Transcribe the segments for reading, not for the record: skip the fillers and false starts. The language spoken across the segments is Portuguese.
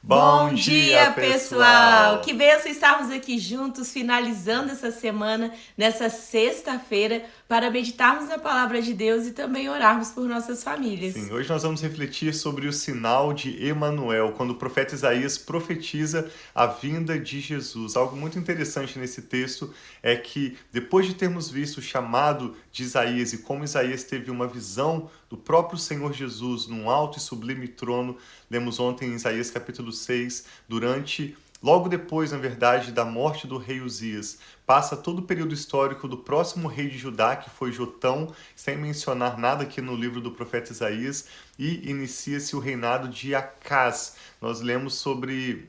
Bom dia, pessoal! Que bênção estarmos aqui juntos, finalizando essa semana, nessa sexta-feira, para meditarmos na palavra de Deus e também orarmos por nossas famílias. Sim, hoje nós vamos refletir sobre o sinal de Emanuel, quando o profeta Isaías profetiza a vinda de Jesus. Algo muito interessante nesse texto é que, depois de termos visto o chamado de Isaías e como Isaías teve uma visão do próprio Senhor Jesus num alto e sublime trono, lemos ontem em Isaías capítulo 6, logo depois, na verdade, da morte do rei Uzias, passa todo o período histórico do próximo rei de Judá, que foi Jotão, sem mencionar nada aqui no livro do profeta Isaías, e inicia-se o reinado de Acaz. Nós lemos sobre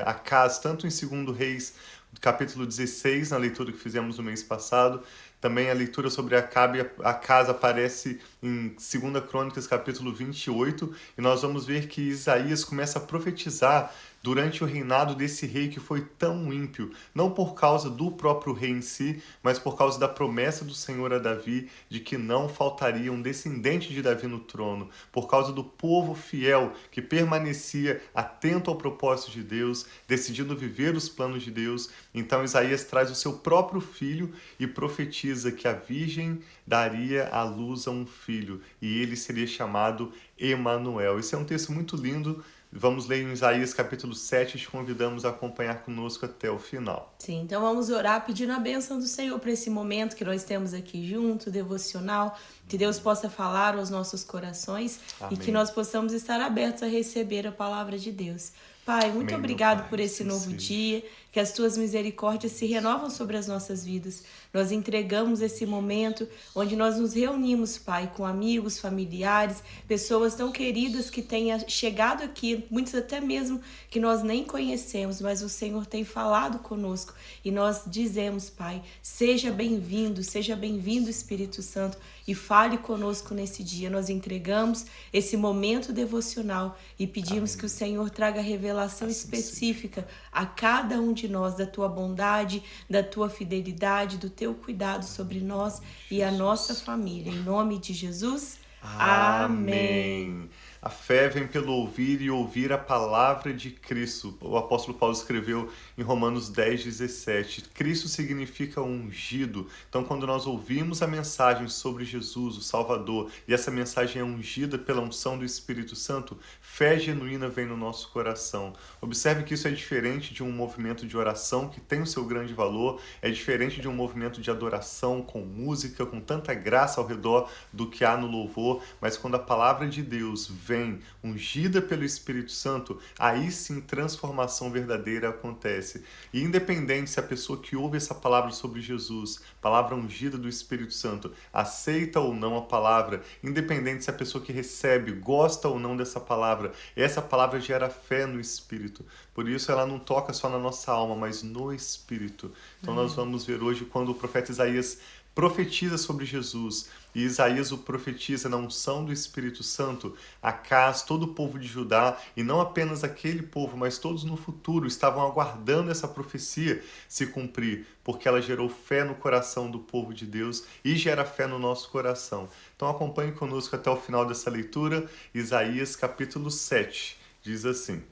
Acaz, tanto em 2 Reis, capítulo 16, na leitura que fizemos no mês passado. Também a leitura sobre Acaz aparece em 2 Crônicas, capítulo 28, e nós vamos ver que Isaías começa a profetizar durante o reinado desse rei que foi tão ímpio, não por causa do próprio rei em si, mas por causa da promessa do Senhor a Davi de que não faltaria um descendente de Davi no trono, por causa do povo fiel que permanecia atento ao propósito de Deus, decidindo viver os planos de Deus. Então Isaías traz o seu próprio filho e profetiza que a virgem daria à luz a um filho e ele seria chamado Emanuel. Esse é um texto muito lindo. Vamos ler em Isaías capítulo 7 e te convidamos a acompanhar conosco até o final. Sim, então vamos orar pedindo a bênção do Senhor para esse momento que nós temos aqui junto, devocional, que Deus possa falar aos nossos corações. Amém. E que nós possamos estar abertos a receber a palavra de Deus. Pai, muito obrigado por esse novo dia, que as tuas misericórdias se renovam sobre as nossas vidas. Nós entregamos esse momento onde nós nos reunimos, Pai, com amigos, familiares, pessoas tão queridas que tenham chegado aqui, muitos até mesmo que nós nem conhecemos, mas o Senhor tem falado conosco. E nós dizemos, Pai, seja bem-vindo, Espírito Santo, e fale conosco nesse dia. Nós entregamos esse momento devocional e pedimos que o Senhor traga revelação específica a cada um de nós, da tua bondade, da tua fidelidade, do teu cuidado sobre nós e a nossa família. Em nome de Jesus, amém. A fé vem pelo ouvir e ouvir a palavra de Cristo. O apóstolo Paulo escreveu em Romanos 10:17. Cristo significa ungido. Então, quando nós ouvimos a mensagem sobre Jesus, o Salvador, e essa mensagem é ungida pela unção do Espírito Santo, fé genuína vem no nosso coração. Observe que isso é diferente de um movimento de oração que tem o seu grande valor, é diferente de um movimento de adoração com música, com tanta graça ao redor do que há no louvor, mas quando a palavra de Deus vem ungida pelo Espírito Santo, aí sim transformação verdadeira acontece. E independente se a pessoa que ouve essa palavra sobre Jesus, palavra ungida do Espírito Santo, aceita ou não a palavra, independente se a pessoa que recebe gosta ou não dessa palavra, essa palavra gera fé no Espírito. Por isso ela não toca só na nossa alma, mas no Espírito. Então nós vamos ver hoje quando o profeta Isaías profetiza sobre Jesus, e Isaías o profetiza na unção do Espírito Santo. Acaz, todo o povo de Judá, e não apenas aquele povo, mas todos no futuro, estavam aguardando essa profecia se cumprir, porque ela gerou fé no coração do povo de Deus e gera fé no nosso coração. Então acompanhe conosco até o final dessa leitura. Isaías capítulo 7, diz assim: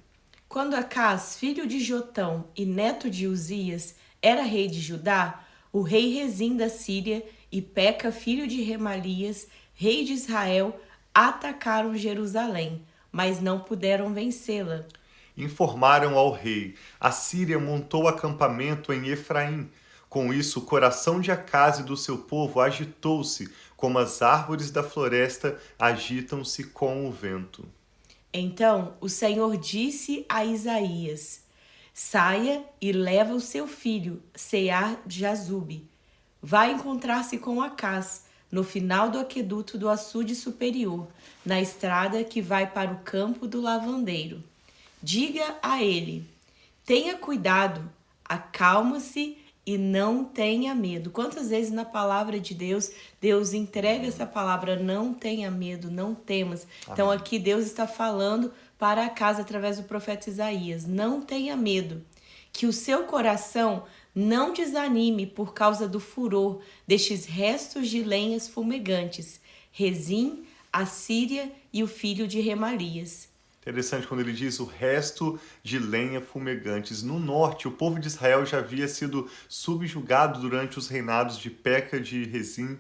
Quando Acaz, filho de Jotão e neto de Uzias, era rei de Judá, o rei Rezim da Síria e Peca, filho de Remalias, rei de Israel, atacaram Jerusalém, mas não puderam vencê-la. Informaram ao rei: a Síria montou acampamento em Efraim. Com isso, o coração de Acaz e do seu povo agitou-se, como as árvores da floresta agitam-se com o vento. Então o Senhor disse a Isaías: saia e leva o seu filho, Sear-Jazube. Vai encontrar-se com Acaz, no final do aqueduto do açude superior, na estrada que vai para o campo do lavandeiro. Diga a ele: tenha cuidado, acalma-se e não tenha medo. Quantas vezes na palavra de Deus, Deus entrega essa palavra: não tenha medo, não temas. Então aqui Deus está falando para Acaz através do profeta Isaías: não tenha medo, que o seu coração não desanime por causa do furor destes restos de lenhas fumegantes, Rezim, a Síria e o filho de Remalias. Interessante quando ele diz o resto de lenha fumegantes. No norte, o povo de Israel já havia sido subjugado durante os reinados de Peca de Rezim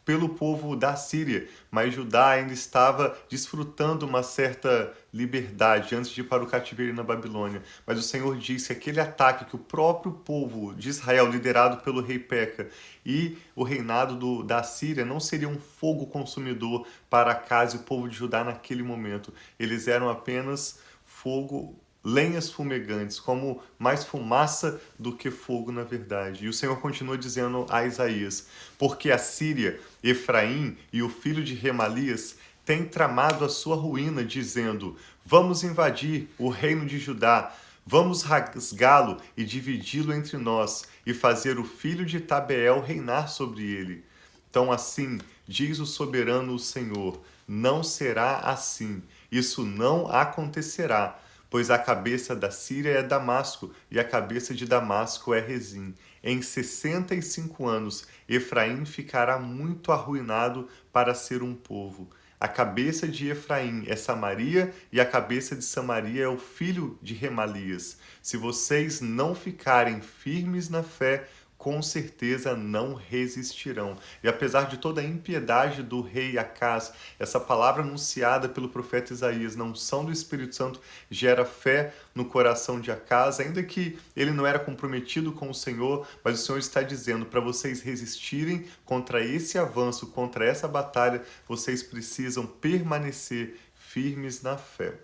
pelo povo da Síria, mas Judá ainda estava desfrutando uma certa liberdade antes de ir para o cativeiro na Babilônia. Mas o Senhor disse que aquele ataque que o próprio povo de Israel, liderado pelo rei Peca, e o reinado da Síria não seria um fogo consumidor para a casa e o povo de Judá naquele momento. Eles eram apenas fogo, lenhas fumegantes, como mais fumaça do que fogo na verdade. E o Senhor continua dizendo a Isaías, porque a Síria, Efraim e o filho de Remalias têm tramado a sua ruína, dizendo, vamos invadir o reino de Judá, vamos rasgá-lo e dividi-lo entre nós, e fazer o filho de Tabeel reinar sobre ele. Então assim, diz o soberano o Senhor, não será assim, isso não acontecerá, pois a cabeça da Síria é Damasco, e a cabeça de Damasco é Rezim. Em 65 anos, Efraim ficará muito arruinado para ser um povo. A cabeça de Efraim é Samaria, e a cabeça de Samaria é o filho de Remalias. Se vocês não ficarem firmes na fé, com certeza não resistirão. E apesar de toda a impiedade do rei Acaz, essa palavra anunciada pelo profeta Isaías na unção do Espírito Santo gera fé no coração de Acaz, ainda que ele não era comprometido com o Senhor, mas o Senhor está dizendo para vocês resistirem contra esse avanço, contra essa batalha, vocês precisam permanecer firmes na fé.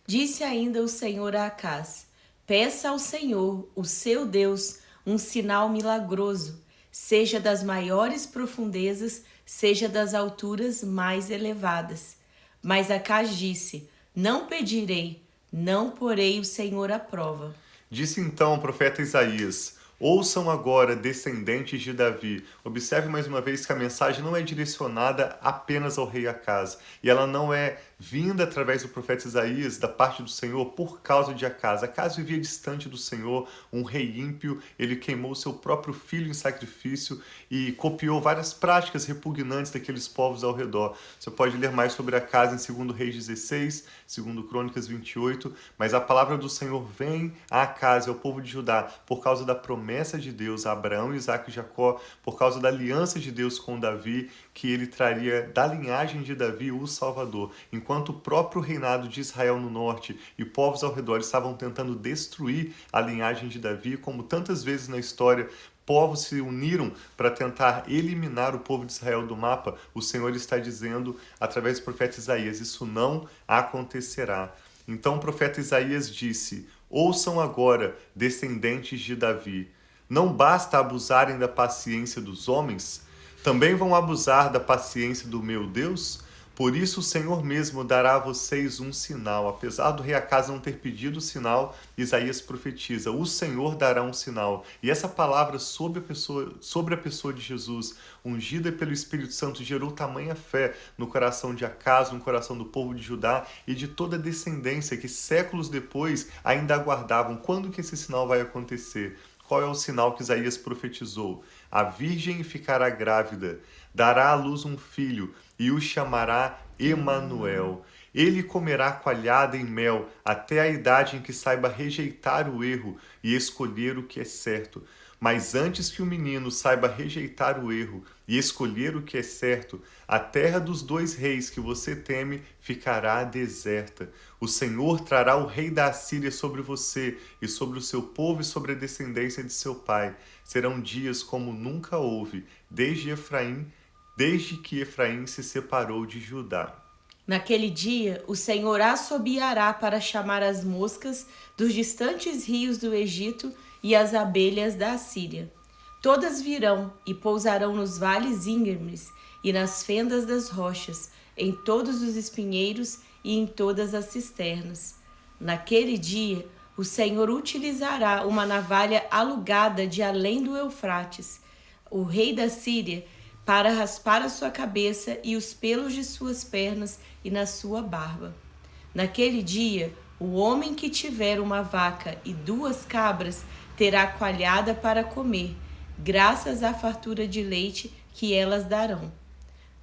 Disse ainda o Senhor a Acaz, peça ao Senhor, o seu Deus, um sinal milagroso, seja das maiores profundezas, seja das alturas mais elevadas. Mas Acaz disse, não pedirei, não porei o Senhor à prova. Disse então o profeta Isaías, ouçam agora, descendentes de Davi. Observe mais uma vez que a mensagem não é direcionada apenas ao rei Acaz. E ela não é vinda através do profeta Isaías, da parte do Senhor, por causa de Acaz. Acaz vivia distante do Senhor, um rei ímpio. Ele queimou seu próprio filho em sacrifício e copiou várias práticas repugnantes daqueles povos ao redor. Você pode ler mais sobre Acaz em 2 Reis 16, 2 Crônicas 28. Mas a palavra do Senhor vem a Acaz, ao povo de Judá, por causa da promessa de Deus a Abraão, Isaque e Jacó, por causa da aliança de Deus com Davi, que ele traria da linhagem de Davi o Salvador. Enquanto o próprio reinado de Israel no norte e povos ao redor estavam tentando destruir a linhagem de Davi, como tantas vezes na história, povos se uniram para tentar eliminar o povo de Israel do mapa, o Senhor está dizendo, através do profeta Isaías, isso não acontecerá. Então o profeta Isaías disse, ouçam agora, descendentes de Davi, não basta abusarem da paciência dos homens? Também vão abusar da paciência do meu Deus? Por isso o Senhor mesmo dará a vocês um sinal. Apesar do rei Acaz não ter pedido o sinal, Isaías profetiza, o Senhor dará um sinal. E essa palavra sobre a pessoa de Jesus, ungida pelo Espírito Santo, gerou tamanha fé no coração de Acaz, no coração do povo de Judá e de toda a descendência que séculos depois ainda aguardavam. Quando que esse sinal vai acontecer? Qual é o sinal que Isaías profetizou? A virgem ficará grávida, dará à luz um filho e o chamará Emanuel. Ele comerá coalhada em mel até a idade em que saiba rejeitar o erro e escolher o que é certo. Mas antes que o menino saiba rejeitar o erro e escolher o que é certo, a terra dos 2 reis que você teme ficará deserta. O Senhor trará o rei da Assíria sobre você e sobre o seu povo e sobre a descendência de seu pai. Serão dias como nunca houve, desde que Efraim se separou de Judá. Naquele dia, o Senhor assobiará para chamar as moscas dos distantes rios do Egito e as abelhas da Assíria. Todas virão e pousarão nos vales íngremes e nas fendas das rochas, em todos os espinheiros e em todas as cisternas. Naquele dia, o Senhor utilizará uma navalha alugada de além do Eufrates, o rei da Síria, para raspar a sua cabeça e os pelos de suas pernas e na sua barba. Naquele dia, o homem que tiver uma vaca e 2 cabras terá coalhada para comer, graças à fartura de leite que elas darão.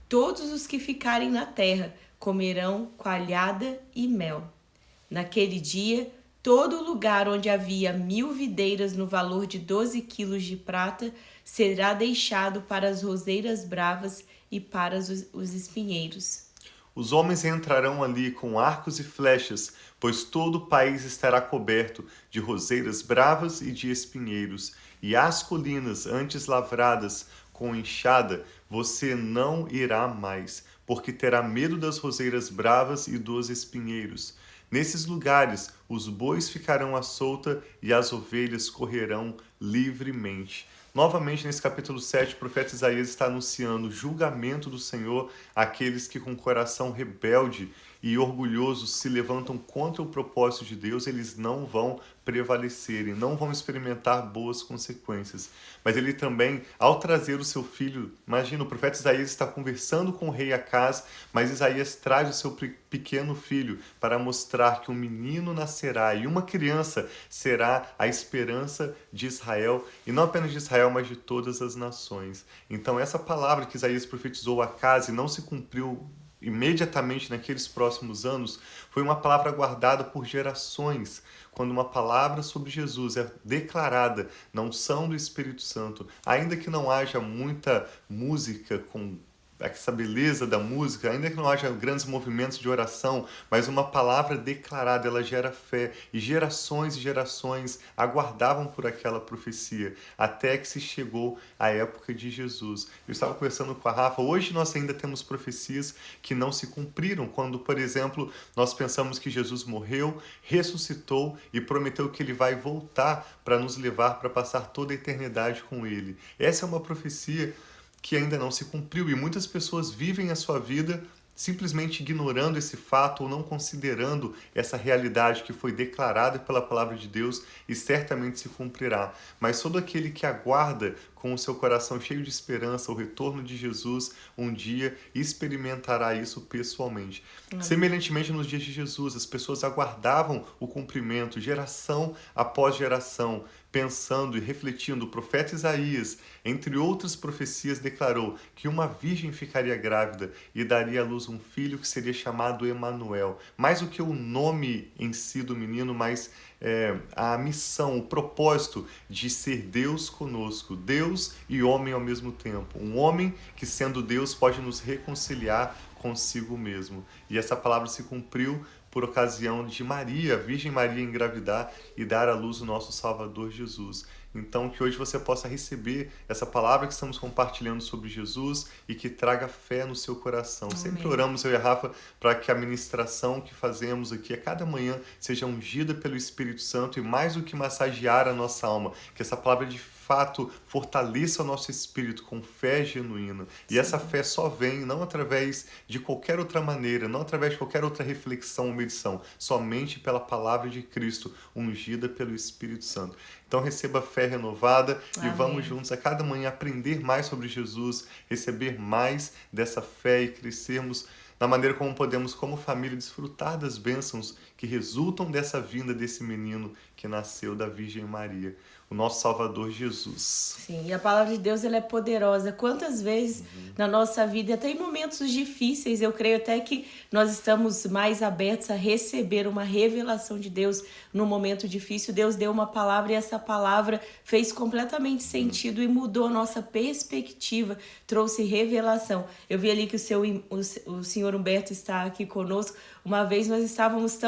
Todos os que ficarem na terra comerão coalhada e mel. Naquele dia, todo lugar onde havia 1000 videiras no valor de 12 quilos de prata será deixado para as roseiras bravas e para os espinheiros. Os homens entrarão ali com arcos e flechas, pois todo o país estará coberto de roseiras bravas e de espinheiros, e as colinas antes lavradas com enxada você não irá mais, porque terá medo das roseiras bravas e dos espinheiros. Nesses lugares os bois ficarão à solta e as ovelhas correrão livremente. Novamente, nesse capítulo 7, o profeta Isaías está anunciando o julgamento do Senhor àqueles que com coração rebelde e orgulhoso se levantam contra o propósito de Deus. Eles não vão prevalecer e não vão experimentar boas consequências. Mas ele também, ao trazer o seu filho, imagina, o profeta Isaías está conversando com o rei Acaz, mas Isaías traz o seu pequeno filho para mostrar que um menino nascerá e uma criança será a esperança de Israel, e não apenas de Israel, mas de todas as nações. Então essa palavra que Isaías profetizou a Acaz e não se cumpriu imediatamente naqueles próximos anos, foi uma palavra guardada por gerações. Quando uma palavra sobre Jesus é declarada na unção do Espírito Santo, ainda que não haja muita música com essa beleza da música, ainda que não haja grandes movimentos de oração, mas uma palavra declarada, ela gera fé, e gerações aguardavam por aquela profecia, até que se chegou a época de Jesus. Eu estava conversando com a Rafa, hoje nós ainda temos profecias que não se cumpriram, quando, por exemplo, nós pensamos que Jesus morreu, ressuscitou e prometeu que ele vai voltar para nos levar para passar toda a eternidade com ele. Essa é uma profecia que ainda não se cumpriu, e muitas pessoas vivem a sua vida simplesmente ignorando esse fato ou não considerando essa realidade que foi declarada pela palavra de Deus e certamente se cumprirá. Mas todo aquele que aguarda com o seu coração cheio de esperança o retorno de Jesus, um dia experimentará isso pessoalmente. Semelhantemente, nos dias de Jesus, as pessoas aguardavam o cumprimento, geração após geração, pensando e refletindo. O profeta Isaías, entre outras profecias, declarou que uma virgem ficaria grávida e daria à luz um filho que seria chamado Emanuel. Mais do que o nome em si do menino, mas a missão, o propósito de ser Deus conosco, Deus e homem ao mesmo tempo. Um homem que, sendo Deus, pode nos reconciliar consigo mesmo. E essa palavra se cumpriu por ocasião de Maria, a Virgem Maria, engravidar e dar à luz o nosso Salvador Jesus. Então, que hoje você possa receber essa palavra que estamos compartilhando sobre Jesus e que traga fé no seu coração. Amém. Sempre oramos, eu e a Rafa, para que a ministração que fazemos aqui a cada manhã seja ungida pelo Espírito Santo e mais do que massagear a nossa alma, que essa palavra de fato fortaleça o nosso espírito com fé genuína. E essa fé só vem não através de qualquer outra maneira, não através de qualquer outra reflexão ou medição, somente pela palavra de Cristo, ungida pelo Espírito Santo. Então receba fé renovada. Amém. E vamos juntos a cada manhã aprender mais sobre Jesus, receber mais dessa fé e crescermos na maneira como podemos, como família, desfrutar das bênçãos que resultam dessa vinda desse menino que nasceu da Virgem Maria, o nosso Salvador Jesus. Sim, e a palavra de Deus, ela é poderosa. Quantas vezes na nossa vida, até em momentos difíceis, eu creio até que nós estamos mais abertos a receber uma revelação de Deus no momento difícil. Deus deu uma palavra e essa palavra fez completamente sentido e mudou a nossa perspectiva, trouxe revelação. Eu vi ali que o senhor Humberto está aqui conosco. Uma vez nós estávamos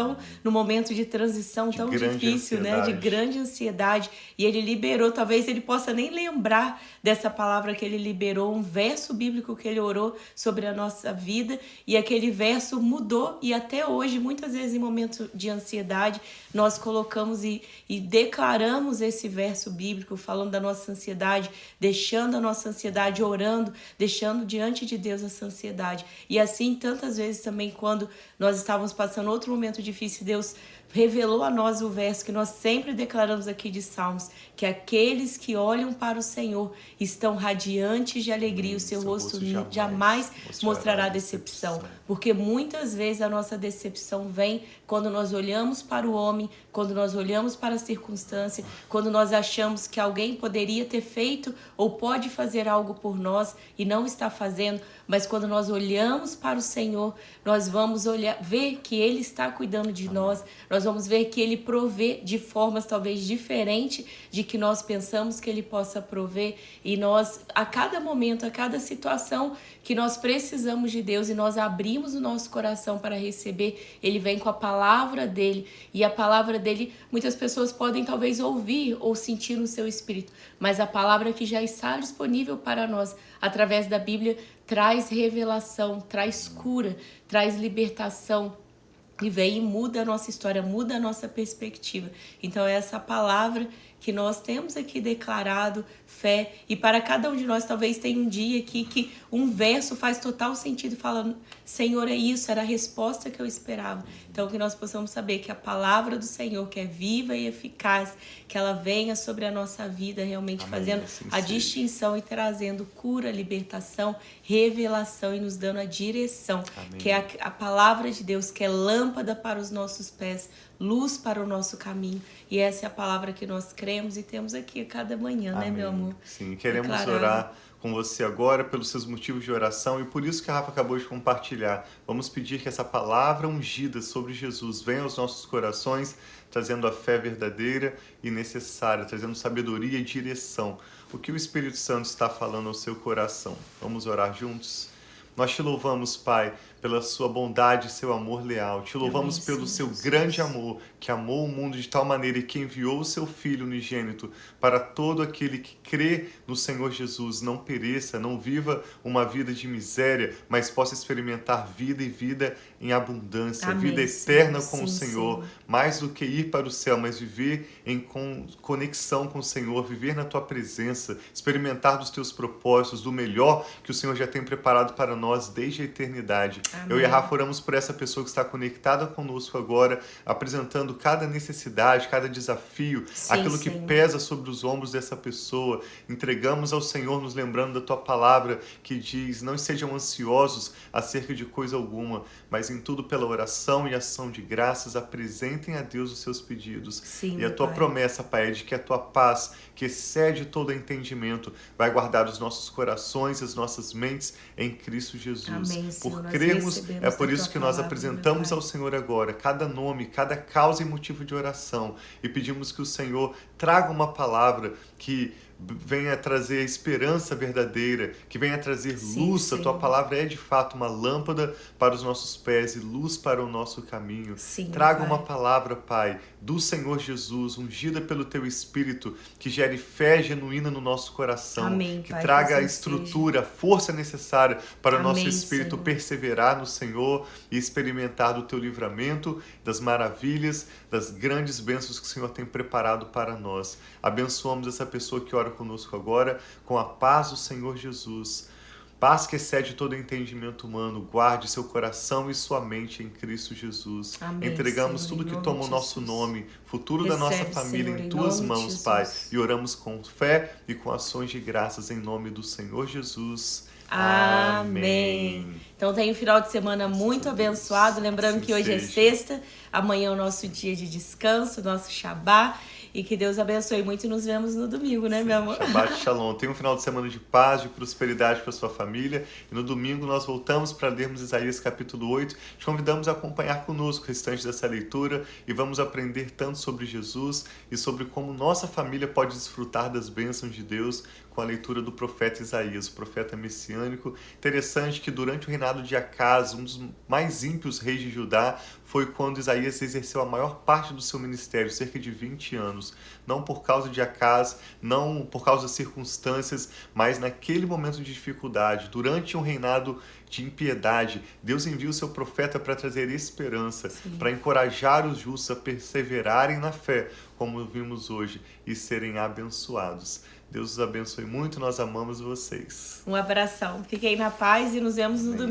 no momento de transição tão difícil, né? De grande ansiedade. E ele liberou, talvez ele possa nem lembrar dessa palavra que ele liberou, um verso bíblico que ele orou sobre a nossa vida. E aquele verso mudou. E até hoje, muitas vezes em momentos de ansiedade, nós colocamos e declaramos esse verso bíblico, falando da nossa ansiedade, deixando a nossa ansiedade, orando, deixando diante de Deus essa ansiedade. E assim, tantas vezes também, quando nós estávamos passando outro momento difícil, Deus revelou a nós o verso que nós sempre declaramos aqui de Salmos, que aqueles que olham para o Senhor estão radiantes de alegria, o seu rosto jamais mostrará decepção. Porque muitas vezes a nossa decepção vem quando nós olhamos para o homem, quando nós olhamos para a circunstância, quando nós achamos que alguém poderia ter feito ou pode fazer algo por nós e não está fazendo, mas quando nós olhamos para o Senhor, nós vamos ver que Ele está cuidando de nós, nós vamos ver que Ele provê de formas talvez diferentes de que nós pensamos que Ele possa prover, e nós, a cada momento, a cada situação que nós precisamos de Deus e nós abrimos o nosso coração para receber, Ele vem com a palavra dEle, e a palavra dEle muitas pessoas podem talvez ouvir ou sentir no seu espírito, mas a palavra que já está disponível para nós através da Bíblia traz revelação, traz cura, traz libertação, e vem e muda a nossa história, muda a nossa perspectiva. Então é essa palavra que nós temos aqui declarado, fé, e para cada um de nós talvez tenha um dia aqui que um verso faz total sentido, falando, Senhor, é isso, era a resposta que eu esperava. Então que nós possamos saber que a palavra do Senhor, que é viva e eficaz, que ela venha sobre a nossa vida, realmente fazendo a distinção e trazendo cura, libertação, revelação e nos dando a direção, que é a palavra de Deus, que é lâmpada para os nossos pés, luz para o nosso caminho. E essa é a palavra que nós cremos e temos aqui a cada manhã, né, meu amor? Sim, queremos orar com você agora pelos seus motivos de oração, e por isso que a Rafa acabou de compartilhar. Vamos pedir que essa palavra ungida sobre Jesus venha aos nossos corações, trazendo a fé verdadeira e necessária, trazendo sabedoria e direção. O que o Espírito Santo está falando ao seu coração? Vamos orar juntos? Nós te louvamos, Pai, pela sua bondade e seu amor leal. Te louvamos pelo seu grande amor, que amou o mundo de tal maneira e que enviou o seu Filho unigênito para todo aquele que crê no Senhor Jesus, não pereça, não viva uma vida de miséria, mas possa experimentar vida e vida em abundância, vida eterna com o Senhor, mais do que ir para o céu, mas viver em conexão com o Senhor, viver na tua presença, experimentar dos teus propósitos, do melhor que o Senhor já tem preparado para nós desde a eternidade. Amém. Eu e a Rafa oramos por essa pessoa que está conectada conosco agora, apresentando cada necessidade, cada desafio, aquilo que pesa sobre os ombros dessa pessoa. Entregamos ao Senhor, nos lembrando da tua palavra que diz, não sejam ansiosos acerca de coisa alguma, mas em tudo pela oração e ação de graças apresentem a Deus os seus pedidos. E a tua promessa, Pai, é de que a tua paz, que excede todo entendimento, vai guardar os nossos corações e as nossas mentes em Cristo Jesus. Amém, Senhor, por cremos, é por isso que nós apresentamos ao Senhor agora cada nome, cada causa e motivo de oração, e pedimos que o Senhor traga uma palavra que venha trazer esperança verdadeira, que venha trazer luz. A tua palavra é de fato uma lâmpada para os nossos pés e luz para o nosso caminho. Traga uma palavra, Pai, do Senhor Jesus, ungida pelo teu Espírito, que gere fé genuína no nosso coração, que Pai, traga a estrutura, a força necessária para o nosso espírito perseverar no Senhor e experimentar do teu livramento, das maravilhas, das grandes bênçãos que o Senhor tem preparado para nós. Abençoamos essa pessoa que ora conosco agora, com a paz do Senhor Jesus. Paz que excede todo entendimento humano, guarde seu coração e sua mente em Cristo Jesus. Amém, entregamos Senhor, tudo que toma o nosso nome, futuro da nossa família, Senhor, em tuas mãos, Pai. Jesus. E oramos com fé e com ações de graças em nome do Senhor Jesus. Amém. Então tenha um final de semana muito abençoado. Lembrando que hoje é sexta, amanhã é o nosso dia de descanso, nosso Shabá. E que Deus abençoe muito e nos vemos no domingo, né, meu amor? Shabbat Shalom. Tenha um final de semana de paz, de prosperidade para sua família. E no domingo nós voltamos para lermos Isaías capítulo 8. Te convidamos a acompanhar conosco o restante dessa leitura e vamos aprender tanto sobre Jesus e sobre como nossa família pode desfrutar das bênçãos de Deus com a leitura do profeta Isaías, o profeta messiânico. Interessante que durante o reinado de Acaz, um dos mais ímpios reis de Judá, foi quando Isaías exerceu a maior parte do seu ministério, cerca de 20 anos. Não por causa de Acaz, não por causa das circunstâncias, mas naquele momento de dificuldade, durante um reinado de impiedade, Deus envia o seu profeta para trazer esperança, para encorajar os justos a perseverarem na fé, como vimos hoje, e serem abençoados. Deus os abençoe muito, nós amamos vocês. Um abração. Fiquem na paz e nos vemos no domingo.